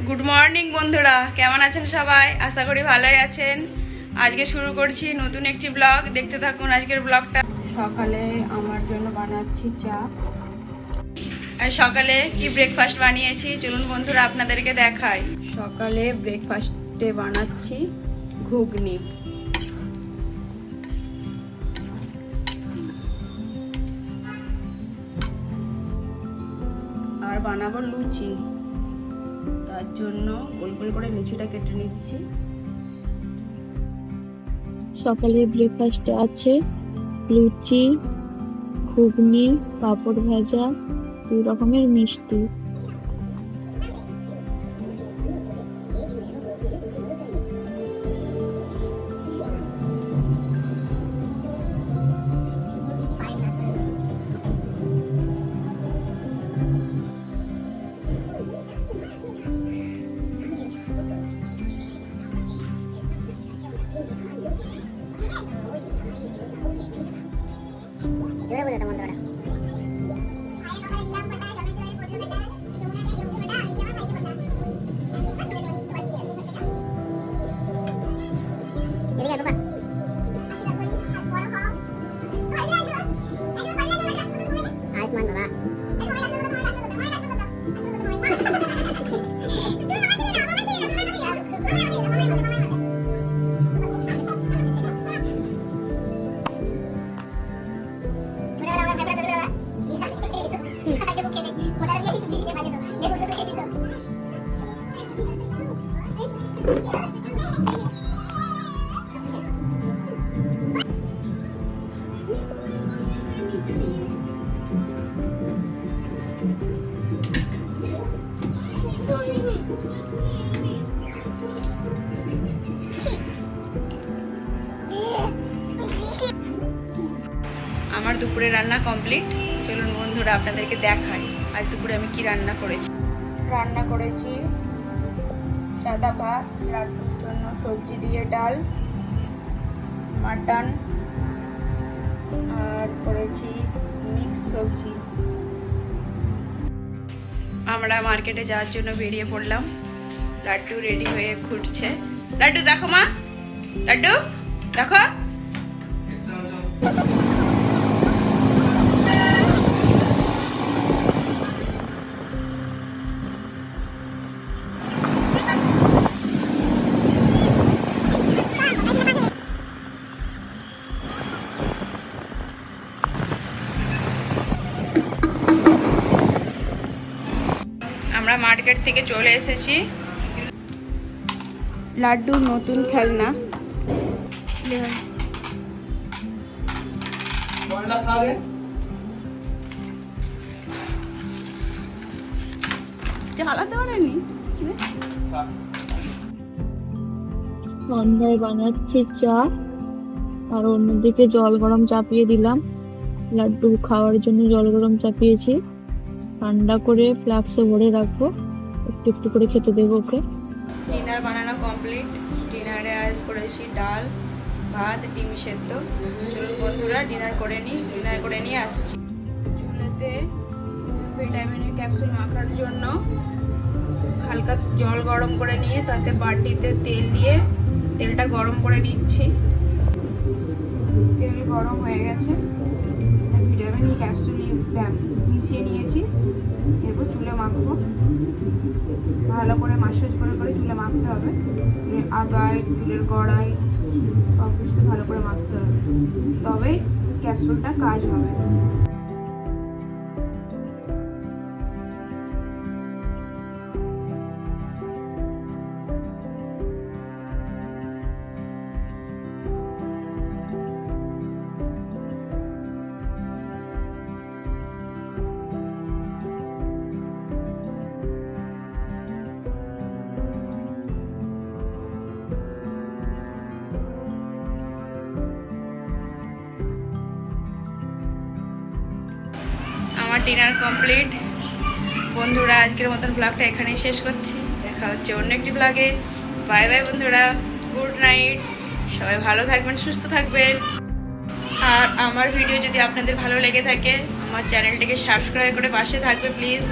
Good morning বন্ধুরা, কেমন আছেন সবাই? আশা করি ভালোই আছেন। আজকে শুরু করছি নতুন একটি ব্লগ, দেখতে থাকুন আজকের ব্লগটা। সকালে আমার জন্য বানাচ্ছি চা। আর সকালে কি ব্রেকফাস্ট বানিয়েছি চলুন বন্ধুরা আপনাদেরকে দেখাই। সকালে ব্রেকফাস্টে বানাচ্ছি ঘুগনি আর বানাবো লুচি। তার জন্য গোল গোল করে লিচিটা কেটে নিচ্ছি। সকালে ব্রেকফাস্টে আছে লুচি, ঘুগনি, পাঁপড় ভাজা, 2 রকমের মিষ্টি। আমার দুপুরে রান্না কমপ্লিট। চলুন বন্ধুরা আপনাদেরকে দেখাই আজ দুপুরে আমি কি রান্না করেছি। রান্না করেছি সাদা ভাত, লাড্ডুর জন্য সবজি দিয়ে ডাল, মাটন, আর করেছি মিক্স সবজি। আমরা মার্কেটে যাওয়ার জন্য বেরিয়ে পড়লাম। লাড্ডু রেডি হয়ে ঘুরছে। লাড্ডু দেখো মা, লাড্ডু দেখো। আমরা মার্কেট থেকে চলে এসেছি। লাড্ডুর নতুন খেলনা। চালাতে পারেনি। সন্ধ্যায় বানাচ্ছি চা, আর অন্যদিকে জল গরম চাপিয়ে দিলাম। লাড্ডু খাওয়ার জন্য জল গরম চাপিয়েছি, ঠান্ডা করে ফ্লাক্সে ভরে রাখবো, একটু একটু করে খেতে দেবো ওকে। ডিনার বানানো কমপ্লিট। ডিনারে আজ করেছি ডাল, ভাত, ডিম সেদ্ধ। চলুন বন্ধুরা ডিনার করে নিয়ে আসছি। চুলেতে ভিটামিনের ক্যাপসুল মাখার জন্য হালকা জল গরম করে নিয়ে তাতে বাটিতে তেল দিয়ে তেলটা গরম করে নিচ্ছি। তেল গরম হয়ে গেছে, ভিটামিন ক্যাপসুল মিশিয়ে নিয়েছি। এরপর চুলে মাখবো, ভালো করে মাসাজ করে করে চুলে মাখতে হবে। আগায়, চুলের গোড়ায় সব কিছু ভালো করে মাখতে হবে, তবেই ক্যাপসুলটা কাজ হবে। আমার ডিনার কমপ্লিট। বন্ধুরা আজকের মতন ব্লগটা এখানেই শেষ করছি। দেখা হচ্ছে অন্য একটি ব্লগে। বাই বাই বন্ধুরা, গুড নাইট। সবাই ভালো থাকবেন, সুস্থ থাকবেন। আর আমার ভিডিও যদি আপনাদের ভালো লেগে থাকে আমার চ্যানেলটিকে সাবস্ক্রাইব করে পাশে থাকবে প্লিজ।